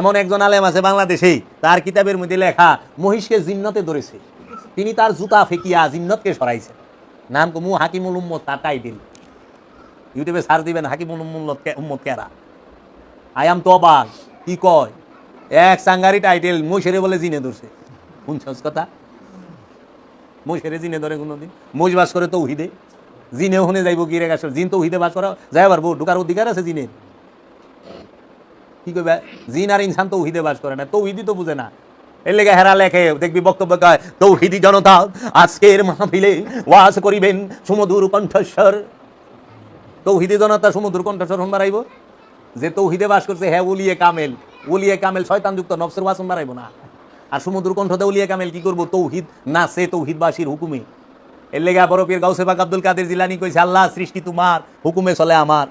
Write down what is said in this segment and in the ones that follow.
এমন একজন আলেম আছে বাংলাদেশে, তার কিতাবের মধ্যে লেখা মহিষকে জিন্নতে ধরেছে, তিনি তার জুতা ফেকিয়া জিন্নতকে সরাইছেন। নাম কমু হাকিমুল উম্মত, তার টাইটেল। ইউটিউবে সার্চ দিবেন হাকিমুল উম্মত কেরা। আই এম তো অবাক, কি কয় এক সাঙ্গারি টাইটেল, মহিষেরে বলে জিনে ধরছে। শুনছস কথা? মহিষেরে জিনে ধরে কোনোদিন? মহিষ বাস করে তৌহিদে, জিনে ওখানে যাইব কি রে গাছর? জিন তৌহিদে বাস করা যাই পারবো? ঢুকার অধিকার আছে জিনের? কি কইবা? জিন আর ইনসান তৌহিদে বাস করে না, তৌহিদি তো বুঝে না। এর লেগে হেরা লেখে, দেখবি বক্তব্য কয় তৌহিদি জনতা আজকের মাহফিলে ওয়াজ করিবেন সুমধুর কণ্ঠস্বর। তৌহিদি জনতা সুমধুর কণ্ঠস্বর হন বাড়াইব? যে তৌহিদে বাস করছে হ্যাঁ ওলিয়ে কামেল, ওলিয়ে কামেল শয়তানযুক্ত নফসের ওয়াজ বাড়াইব না। আর সুমধুর কণ্ঠতে ওলিয়ে কামেল কি করবো? তৌহিদ না সে তৌহিদবাসীর হুকুমে। এর লেগে বড় পীর গাউসে পাক আব্দুল কাদের জিলানী কইছে, আল্লাহ সৃষ্টি তোমার, হুকুমে চলে আমার।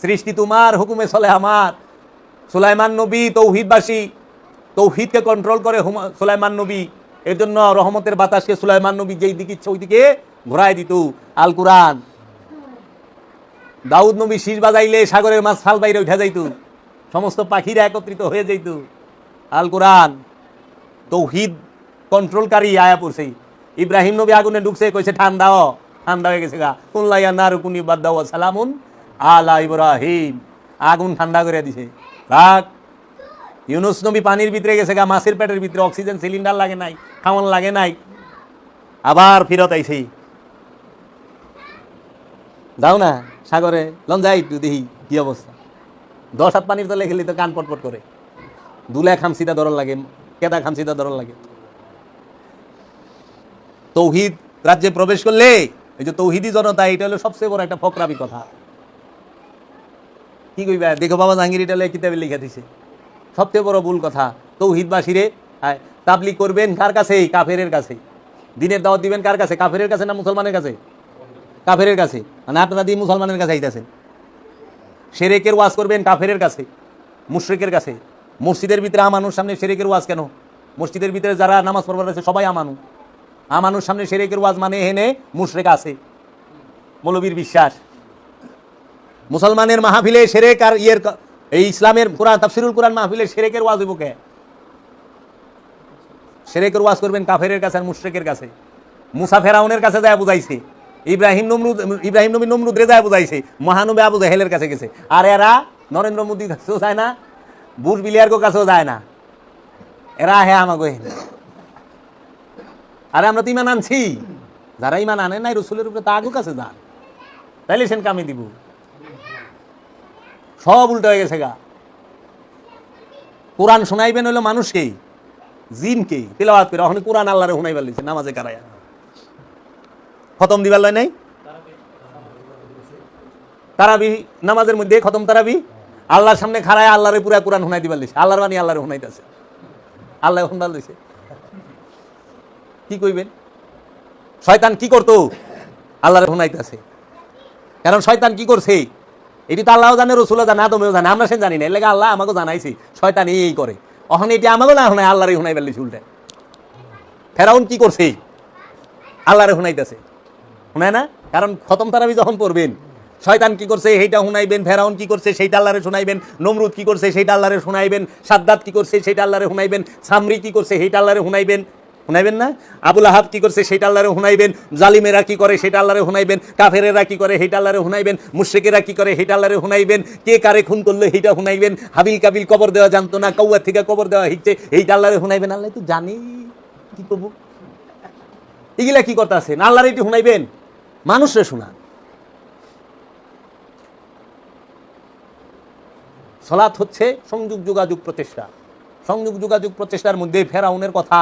সৃষ্টি তোমার, হুকুমে চলে আমার। সুলাইমান নবী তৌহিদবাসী, তৌহিদকে কন্ট্রোল করে সুলাইমান নবী। এর জন্য রহমতের বাতাসকে সুলাইমান নবী যেই দিকে ইচ্ছে ওই দিকে ঘোরায় দিত। আল কুরআন। দাউদ নবী শীষ বাজাইলে সাগরের মাছ ফাল বাইরে উঠে যাইত, সমস্ত পাখিরা একত্রিত হয়ে যাইত। আল কুরআন তৌহিদ কন্ট্রোলকারী আয়া পড়ছে। ইব্রাহিম নবী আগুনে ঢুকছে, কইছে ঠান্ডাও, ঠান্ডা হয়ে গেছে গা। কুল্লাইয়া নারুকুনি বাদ্দাও সালামুন আলা ইব্রাহিম, আগুন ঠান্ডা করে দিছে। রাখ। ইউনুস নবী পানির ভিতরে গেছে গা, মাছের পেটের ভিতরে, অক্সিজেন সিলিন্ডার লাগে নাই, খাওয়ান লাগে নাই, আবার ফিরত আইছে। যাও না সাগরে, লন যাই একটু দেখি কি অবস্থা। 10 হাত পানির তলে খেলি তো কান পটপট করে, দুলে খামসিদা ধরন লাগে, কেদা খামসিদা ধরন লাগে। তৌহিদ রাজ্যে প্রবেশ করলে এই যে তৌহিদি জনতা, এটা হলো সবচেয়ে বড় একটা ফকরামি কথা। কি কইবা? দেখো বাবা জাহাঙ্গীর এটা কিতাবে লিখে দিছে, সবচেয়ে বড় ভুল কথা। তৌহিদবাসীরে তাবলিগ করবেন কার কাছে? কাফেরের কাছে। দিনের দাওয়াত দিবেন কার কাছে? কাফেরের কাছে না মুসলমানের কাছে? কাফেরের কাছে। মানে আপনারা দিয়ে মুসলমানের কাছে আইতেছেন। শিরকের ওয়াজ করবেন কাফেরের কাছে, মুশরিকের কাছে। মসজিদের ভিতরে আমানুর সামনে শিরকের ওয়াজ কেন? মসজিদের ভিতরে যারা নামাজ পড়বার আছে সবাই আমানু। আমানুর সামনে শিরকের ওয়াজ মানে এখানে মুশরিক আছে, মৌলবীর বিশ্বাস। মুসলমানের মাহফিলে শিরক আর এই ইসলামের কোরআন তাফসিরুল কোরআন মাহফিলে শিরকের ওয়াজ হইব কে? শিরকের ওয়াজ করবেন কাফেরের কাছে আর মুশরিকের কাছে। মুসা ফেরাউনের কাছে যায় বুঝাইছে, ইব্রাহিম নবী নমরুদরে যায় বুঝাইছে, মহানবী আবু জাহেলের কাছে গেছে। আর এরা নরেন্দ্র মোদীর কাছেও যায় না, বুশ বিলিয়ার্গো কাছেও যায় না। এরা হ্যাঁ আমাকে। আরে আমরা তো ইমান আনছি, যারা ইমান আনে নাই রসুলের উপরে তা আগু কাছে যান, তাইলে সেন কামে দিব। সব উল্টো হয়ে গেছে গা। কোরআন শোনাইবেন হইলো মানুষকেই, জিনকেই তিলাওয়াত করে। ওখানে কোরআন আল্লাহরে শোনাইবার লিছে নামাজে কারায়া, খতম দিবার লয় নাই। তারাবি নামাজের মধ্যে খতম তারাবি আল্লাহর সামনে খাড়ায় আল্লাহরে পুরা কোরআন শোনাই দিবার লিছে। আল্লাহর বাণী আল্লাহরে শোনাইতেছে, আল্লাহ শোনাবার লিছে। কি কইবেন? শয়তান কি করতো? আল্লাহরে শোনাইতেছে। কারণ শয়তান কি করছে এটি তো আল্লাহও জানে, রসুলও জানে, আদমেও জানে, আমরা সে জানি না। এর লেগে আল্লাহ আমাকে জানাইছে শয়তান এই করে। ওখানে এটি আমাকেও না শোনায়, আল্লাহরে শোনাই ফেললিছে উল্টে। ফেরাউন কি করছে? আল্লাহরে শোনাইতেছে, শোনায় না? কারণ খতম তারাবি যখন পড়বেন, শয়তান কি করছে সেইটা শুনাইবেন, ফেরাউন কি করছে সেইটা আল্লাহরে শোনাইবেন, নমরুদ কি করছে সেইটা আল্লাহরে শোনাইবেন, সাদ্দাত কি করছে সেইটা আল্লাহরে শোনাইবেন, সামরি কি করছে সেইটা আল্লাহরে শোনাইবেন, শুনাইবেন না? আবুল আহাব কি করছে সেটা আল্লাহরে শুনাইবেন, জালিমেরা কি করে সেটা আল্লাহরে শুনাইবেন, কাফেরেরা কি করে সেটা আল্লাহরে শুনাইবেন, মুশরিকেরা কি করে সেটা আল্লাহরে শুনাইবেন, কে কারে খুন করলো সেইটা শুনাইবেন, হাবিল কাবিল কবর দেওয়া জানতো না, কৌয়া থেকে কবর দেওয়া হচ্ছে এইটা আল্লাহরে শুনাইবেন। আল্লাহ তো জানি কি করবো। এগুলা কি কথা আছে? আল্লাহরে এটি শুনাইবেন, মানুষরে শোনান। সালাত হচ্ছে সংযোগ যোগাযোগ প্রচেষ্টা। সংযোগ যোগাযোগ প্রচেষ্টার মধ্যে ফেরাউনের কথা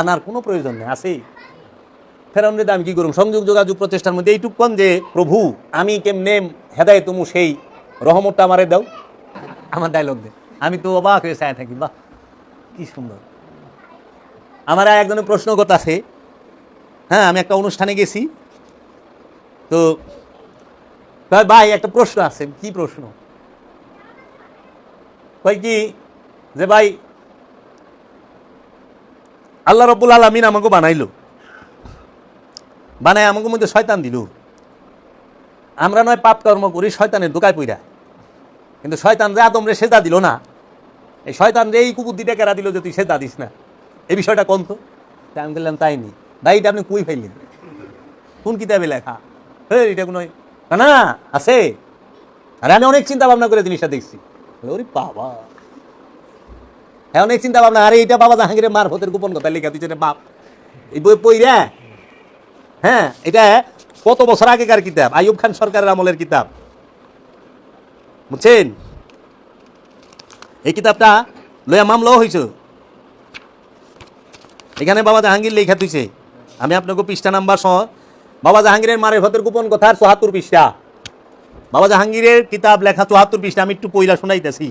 আনার কোনো প্রয়োজন নেই। আছে ফেরাউনের দাম কি করুন? সংযোগ যোগাযোগ প্রচেষ্টার মধ্যে এইটুকুন যে প্রভু আমি কেমনে হেদায় তুমি সেই রহমতটা আমারে দাও। আমার ডায়লগ দে, আমি তো অবাক হয়ে চাই থাকি, বাহ কি সুন্দর। আমার একজনের প্রশ্ন করতেছে, হ্যাঁ আমি একটা অনুষ্ঠানে গেছি তো ভাই একটা প্রশ্ন আছে। কি প্রশ্ন? কয় কি যে ভাই আল্লাহ রাব্বুল আলামিন আমাকে বানাইলো, বানাই আমাকে মধ্যে শয়তান দিল। আমরা নয় পাপ কর্ম করি শয়তানের দোকায় পইরা, কিন্তু শয়তান যে আদমরে সেজদা দিল না, এই শয়তান রে এই কুবুদ্ধিটা কেরা দিল যে তুই সেজদা দিস না, এই বিষয়টা কোন তো? আমি বললাম তাই নি ভাই, এটা আপনি কই ফাইলেন, কোন কিতাবে লেখা? এটা কোনো না আছে। আরে আমি অনেক চিন্তা ভাবনা করে জিনিসটা দেখছি। ওরে বাবা, হ্যাঁ অনেক চিন্তা ভাবনা। আরে এটা বাবা জাহাঙ্গীরের মারফতের গোপন কথা লেখা দিচ্ছে বাপ, এই বই পইরা। হ্যাঁ, এটা কত বছর আগেকার কিতাব, আইয়ুব খান সরকারের আমলের কিতাব, বুঝছেন? এই কিতাবটা লইয়া মামলাও হয়েছে। এখানে বাবা জাহাঙ্গীর লেখা তুইছে, আমি আপনাকে পৃষ্ঠা নাম্বার সহ বাবা জাহাঙ্গীরের মারফতের গোপন কথার ৭৪ পৃষ্ঠা, বাবা জাহাঙ্গীরের কিতাব লেখা ৭৪ পৃষ্ঠা। আমি একটু পইলা শোনাইতেছি।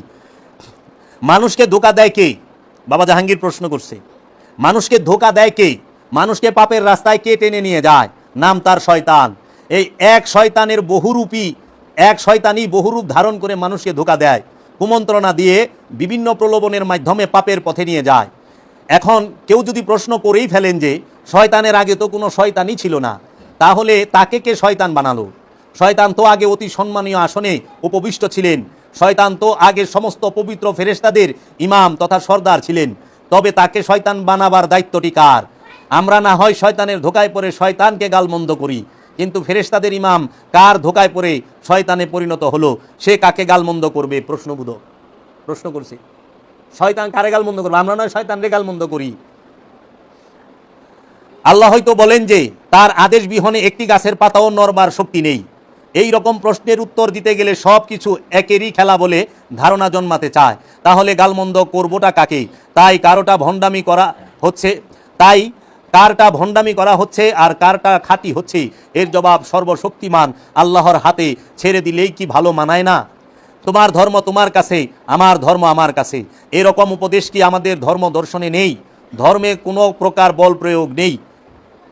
মানুষকে ধোকা দেয় কে? বাবা জাহাঙ্গীর প্রশ্ন করছে, মানুষকে ধোকা দেয় কে? মানুষকে পাপের রাস্তায় কে টেনে নিয়ে যায়? নাম তার শয়তান। এই এক শয়তানের বহুরূপী, এক শয়তানই বহুরূপ ধারণ করে মানুষকে ধোকা দেয়, কুমন্ত্রণা দিয়ে বিভিন্ন প্রলোভনের মাধ্যমে পাপের পথে নিয়ে যায়। এখন কেউ যদি প্রশ্ন করেই ফেলেন যে শয়তানের আগে তো কোনো শয়তানই ছিল না, তাহলে তাকে কে শয়তান বানালো? শয়তান তো আগে অতি সম্মানীয় আসনে উপবিষ্ট ছিলেন, শয়তান তো আগে সমস্ত পবিত্র ফেরেশতাদের ইমাম তথা সর্দার ছিলেন, তবে তাকে শয়তান বানাবার দায়িত্বটি কার? আমরা না হয় শয়তানের ধোকায় পড়ে শয়তানকে গালমন্দ করি, কিন্তু ফেরেশতাদের ইমাম কার ধোকায় পড়ে শয়তানে পরিণত হলো, সে কাকে গালমন্দ করবে? প্রশ্নবোধক প্রশ্ন করছি, শয়তান কারে গালমন্দ করবে? আমরা নয় শয়তানরে গালমন্দ করি। আল্লাহ হয়তো বলেন যে তার আদেশ বিহনে একটি গাছের পাতাও নড়বার শক্তি নেই। এই রকম প্রশ্নের উত্তর দিতে গেলে সব কিছু একেরই খেলা বলে ধারণা জন্মাতে চায়। তাহলে গালমন্দ করবোটা কাকে? তাই কারটা ভণ্ডামি করা হচ্ছে আর কারটা খাঁটি হচ্ছে, এর জবাব সর্বশক্তিমান আল্লাহর হাতে ছেড়ে দিলেই কি ভালো মানায় না? তোমার ধর্ম তোমার কাছে, আমার ধর্ম আমার কাছে, এরকম উপদেশ কি আমাদের ধর্ম দর্শনে নেই? ধর্মে কোনো প্রকার বল প্রয়োগ নেই।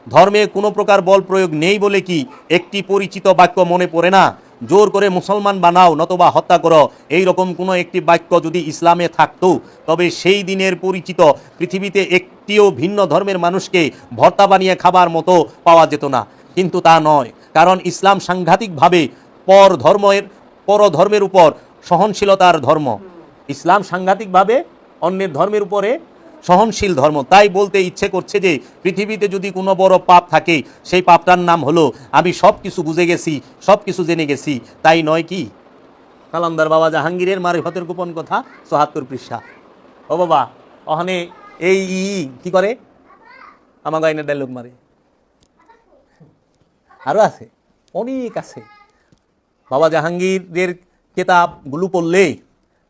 ধর্মে কোনো প্রকার বল প্রয়োগ নেই বলে কি একটি পরিচিত বাক্য মনে পড়ে না? জোর করে মুসলমান বানাও নতবা হত্যা করো, এই রকম কোনো একটি বাক্য যদি ইসলামে থাকতো, তবে সেই দিনের পরিচিত পৃথিবীতে একটিও ভিন্ন ধর্মের মানুষকে ভর্তা বানিয়ে খাবার মতো পাওয়া যেত না। কিন্তু তা নয়, কারণ ইসলাম সাংঘাতিকভাবে পরধর্মের উপর সহনশীলতার ধর্ম। ইসলাম সাংঘাতিকভাবে অন্যের ধর্মের উপরে সহনশীল ধর্ম। তাই বলতে ইচ্ছে করছে যে পৃথিবীতে যদি কোনো বড় পাপ থাকে, সেই পাপটার নাম হলো আমি সব কিছু বুঝে গেছি, সব কিছু জেনে গেছি, তাই নয় কি? কালান্দার বাবা জাহাঙ্গীরের মারিফতের গোপন কথা ৭৪ পৃষ্ঠা। ও বাবা, ওখানে এই কি করে আমার গাইনের ডায়লগ মারে, আরও আছে, অনেক আছে। বাবা জাহাঙ্গীরের কিতাবগুলো পড়লে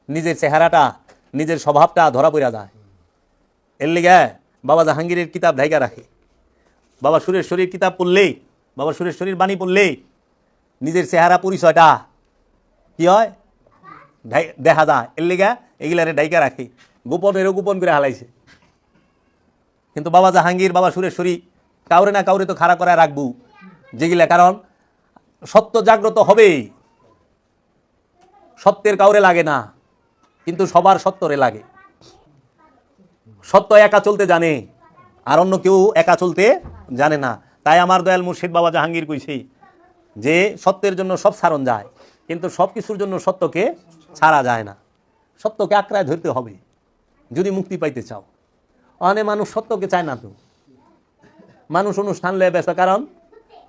নিজের চেহারাটা, নিজের স্বভাবটা ধরা পড়া যায়। এর লেগে বাবা জাহাঙ্গীরের কিতাব ঢাইকা রাখে। বাবা সুরেশ্বরীর কিতাব পড়লেই, বাবা সুরেশ্বরীর বাণী পড়লেই নিজের চেহারা পরিচয়টা কি হয় দেখা যায়। এর লেগে এগুলারে ঢাইকা রাখে, গোপনেরও গোপন করে হালাইছে। কিন্তু বাবা জাহাঙ্গীর, বাবা সুরেশ্বরী কাউরে না কাউরে তো খাড়া করায় রাখবো যেগুলা, কারণ সত্য জাগ্রত হবেই। সত্যের কাউরে লাগে না, কিন্তু সবার সত্যরে লাগে। সত্য একা চলতে জানে, আর অন্য কেউ একা চলতে জানে না। তাই আমার দয়াল মুর্শিদ বাবা জাহাঙ্গীর কইছে যে সত্যের জন্য সব ছাড়ন যায়, কিন্তু সব কিছুর জন্য সত্যকে ছাড়া যায় না। সত্যকে আঁকড়ায় ধরতে হবে যদি মুক্তি পাইতে চাও। অনেক মানুষ সত্যকে চায় না, তো মানুষ অনুষ্ঠান লয়ে ব্যস্ত, কারণ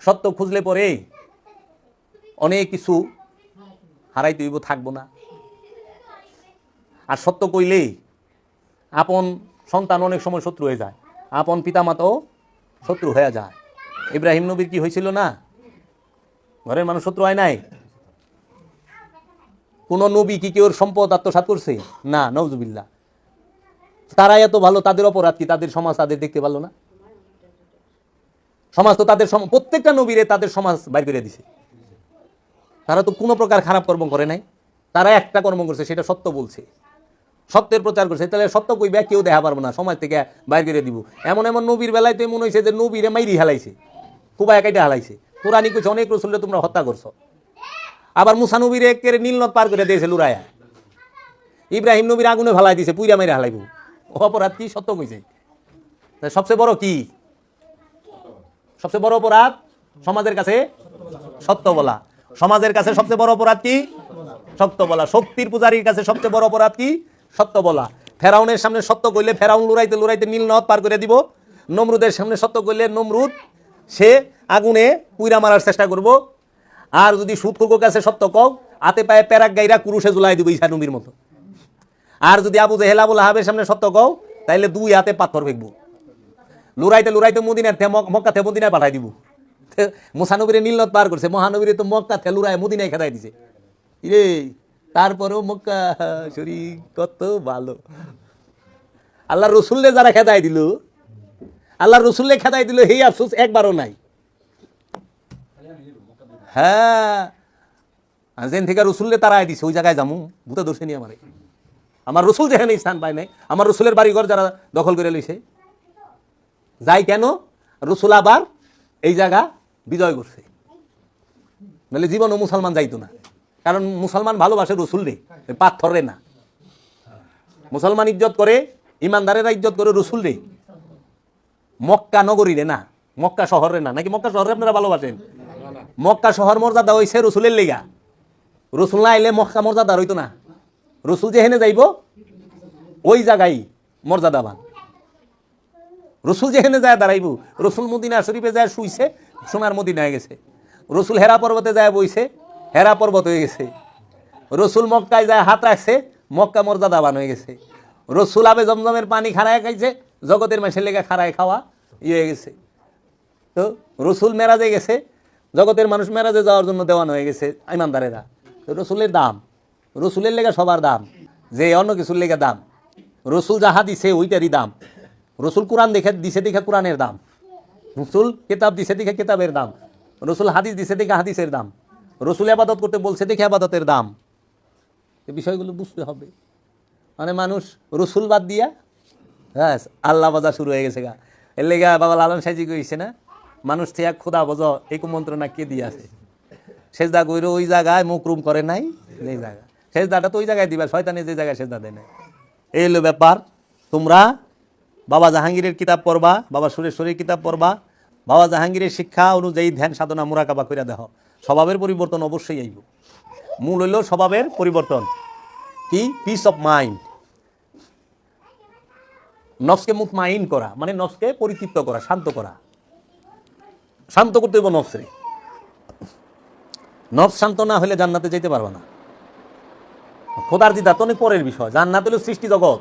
সত্য খুঁজলে পরে অনেক কিছু হারাইতে হইব, থাকবো না। আর সত্য কইলে আপন সন্তান অনেক সময় শত্রু হয়ে যায়, আপন পিতামাতাও শত্রু হয়ে যায়। ইব্রাহিম নবীর কি হয়েছিল না? ঘরের মানুষ শত্রু হয় নাই। কোন নবী কি কেউ সম্পদ আত্মসাৎ করছে? না, নওজুবিল্লাহ। তারা এত ভালো, তাদের অপরাধ কি? তাদের সমাজ তাদের দেখতে পারলো না? সমাজ তো তাদের প্রত্যেকটা নবীরে তাদের সমাজ বাইর করে দিছে। তারা তো কোনো প্রকার খারাপ কর্ম করে নাই, তারা একটা কর্ম করছে, সেটা সত্য বলছে, সত্যের প্রচার করছে। তাহলে সত্য কইবে কেউ দেখা পারবো না, সমাজ থেকে বাইর করে দিব। এমন এমন নবীর বেলায় তো মনে হয়েছে যে নবীরে মাইরি হেলাইছে, খুব একাইটা হেলাইছে। কোরআনই কইছে অনেক রসুলরে তোমরা হত্যা করছো। আবার মুসা নবীরে একেবারে নীলনদ পার করে দিয়েছে লুরায়া। ইব্রাহিম নবীর আগুনে ফেলাই দিছে, পুইরা মাইরা হেলাইব। অপরাধ কি? সত্য কইছে। সবচেয়ে বড় কি? সবচেয়ে বড় অপরাধ সমাজের কাছে সত্য বলা। সমাজের কাছে সবচেয়ে বড় অপরাধ কি? সত্য বলা। শক্তির পূজারীর কাছে সবচেয়ে বড় অপরাধ কি? সত্য বলা। ফেরাউনের সামনে সত্য কইলে ফেরাউন লুড়াইতে লুড়াইতে নীল নদ পার করে দিব। নমরুদের সামনে সত্য কইলে নমরুদ সে আগুনে পুইরা মারার চেষ্টা করব। আর যদি সুদকুকুর কাছে সত্য কও, হাতে পায়ে প্যারাক গাইরা কুরুষে ঝুলাই দিব ঈসা নবীর মতো। আর যদি আবু জেহেল আবুল আহাবের সামনে সত্য কও, তাইলে 2 হাতে পাথর ফেকবো। লুড়াইতে লুড়াইতে মদিনার মক্কা থেকে মদিনায় পাঠাই দিব। মুসানবীরে নীলনদ পার করছে, মহানবীরে তো মক্কা থেকে লুড়ায় মদিনায় খেদাই দিছে। রে তারপরেও মক্কা শরীর কত ভালো। আল্লাহ রসুল্লে যারা খেদাই দিল, আল্লাহ রসুল্লে খেদাই দিল, এই আফসোস একবারও নাই। হ্যাঁ, যেন থেকে রসুল্লে তারাই দিছে ওই জায়গায় যামু, ভূতে ধরছে নি আমারে। আমার রসুল যেখানে স্থান পায় নাই, আমার রসুলের বাড়িঘর যারা দখল করে লইছে, যাই কেন রসুল আবার এই জায়গা বিজয় করছে। নাহলে জীবনও মুসলমান যাইতো না, কারণ মুসলমান ভালোবাসে রসুল রে, পাথরে না। মুসলমান ইজ্জত করে, ইমানদারেরা ইজ্জত করে রসুল রে, মক্কা নগরী রে না, মক্কা শহরে না। নাকি মক্কা শহরে আপনারা ভালোবাসেন? মক্কা শহর মর্যাদা হইছে রসুলের লেগা। রসুল না আইলে মক্কা মর্যাদা হইতো না। রসুল যেখানে যাইব ওই জায়গায় মর্যাদাবান। রসুল যেখানে যায় দাঁড়াইব। রসুল মদিনা শরীফে যায় শুইছে, সোনার মদিনায় গেছে। রসুল হেরা পর্বতে যায় বইছে, হেরা পর্বত হয়ে গেছে। রসুল মক্কায় যায় হাত রাখছে, মক্কা মর্যাদাবান হয়ে গেছে। রসুল আবে জমজমের পানি খাড়ায় খাইছে, জগতের মাসের লেগে খাড়ায় খাওয়া হয়ে গেছে। তো রসুল মেরাজে গেছে, জগতের মানুষ মেরাজে যাওয়ার জন্য দেওয়ানো হয়ে গেছে ইমানদারেরা। তো রসুলের দাম, রসুলের লেগে সবার দাম, যে অন্য কিছুর লেগে দাম। রসুল যাহা দিছে ওইটারই দাম। রসুল কোরআন দেখে দিছে দেখে কোরআনের দাম, রসুল কিতাব দিছে দেখে কিতাবের দাম, রসুল হাদিস দিছে দেখে হাদিসের দাম, রসুল আবাদত করতে বলছে দেখে আবাদতের দাম। এই বিষয়গুলো বুঝতে হবে। মানে মানুষ রসুল বাদ দিয়া হ্যাঁ আল্লাহ বাজা শুরু হয়ে গেছে গা। এর লেগা বাবা লালন সাইজি কইছে না, মানুষ থেকে খোদা বজ এই কুমন্ত্রণা কে দিয়ে আছে। সেজদা কইরো ওই জায়গায় মুকরুম করে নাই, এই জায়গা সেজদাটা তো ওই জায়গায় দিবা, শয়তানে যে জায়গায় সেজদা দেয় নাই। এই হলো ব্যাপার। তোমরা বাবা জাহাঙ্গীরের কিতাব পড়বা, বাবা সুরেশ্বরীর কিতাব পড়বা, বাবা জাহাঙ্গীরের শিক্ষা অনুযায়ী ধ্যান সাধনা মুরাকাবা কইরা দেহ, স্বভাবের পরিবর্তন অবশ্যই আইব। মূল হইল স্বভাবের পরিবর্তন। কি? Peace of mind. নফসকে মুতমাইন করা মানে নফসকে পরিতৃপ্ত করা, শান্ত করা। শান্ত করতে হইব নফসরে। নফস শান্ত না হলে জান্নাতে যেতে পারবে না। খোদার দিদা তো অনেক পরের বিষয়। জান্নাত হলো সৃষ্টি জগৎ,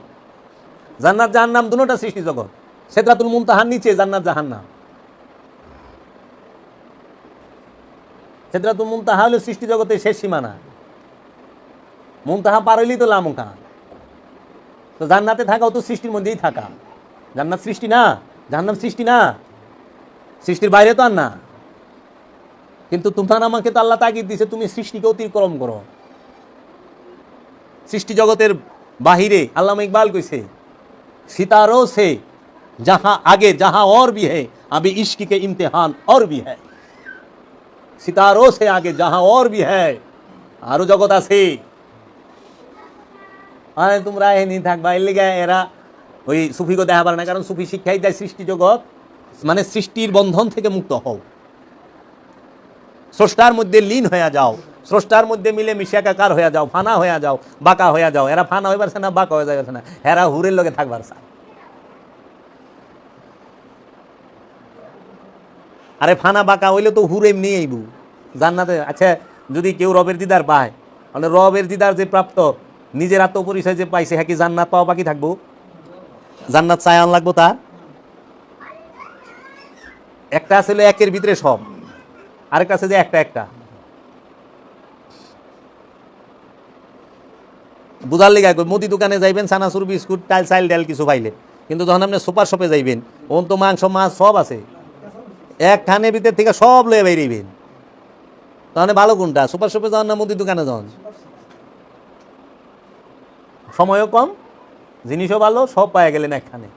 জান্নাত জাহান্নাম দুটোটা সৃষ্টি জগৎ। সিদরাতুল মুনতাহার নিচে জান্নাত জাহান্নাম। সিদরাতুল মুনতাহা হলো সৃষ্টি জগতের শেষ সীমানা। মুনতাহা পার হইলেই তো লামুকান। তো জান্নাতে থাকাও তো সৃষ্টির মধ্যেই থাকা। জান্নাত সৃষ্টি না, জাহান্নাম সৃষ্টি না, সৃষ্টির বাইরে তো আর না। কিন্তু তোমার আমাকে তো আল্লাহ তাগিদ দিয়েছে তুমি সৃষ্টিকে অতিক্রম করো। সৃষ্টি জগতের বাহিরে আল্লামা ইকবাল কইছে, सितारों से जहां आगे जहां और भी है अभी इश्क के इम्तिहान और भी है। सितारों से आगे जहां और भी है, आरो जगत আছে। আরে তোমরা এনি থাকবা, এর লেগে এরা ওই সুফিকে দেখা পারে না, কারণ সুফি শিক্ষাই দেয় সৃষ্টি জগৎ মানে সৃষ্টির বন্ধন থেকে মুক্ত হও, স্রষ্টার মধ্যে লীন হয়ে যাও, স্রষ্টার মধ্যে মিলে মিশে একাকার হয়ে যাও, ফানা হয়ে যাও, বাঁকা হয়ে যাও। এরা ফানা হয়ে পারছে না, বাঁকা হয়ে যাচ্ছে না, এরা হুরের লগে থাকবার চায়। আরে ফানা বাঁকা হইলে তো হুর এমনি আইব জান্নাতে। আচ্ছা যদি কেউ রবের দিদার পায়, মানে রবের দিদার যে প্রাপ্ত নিজের আত্মপরিচয় যে পাইছে, হ্যাঁ কি জান্নাত পাওয়া বাকি থাকবো? জান্নাত চায় আন লাগবো তার। একটা আছে একের ভিতরে সব, আরেকটা আছে যে একটা একটা। বুঝার লিগা মুদি দোকানে যাইবেন, চানাচুর বিস্কুট চাইল ডাল কিছু পাইলে, কিন্তু যখন আপনি সুপার শপে যাইবেন ওন তো মাংস মাছ সব আছে, এক খানের ভিতর থেকে সব লয়ে বেরিয়েবেন। তাহলে ভালো কোনটা, সুপার শপে যান না মুদি দোকানে যান? সময়ও কম, জিনিসও ভালো, সব পাওয়া গেলেন একখানে।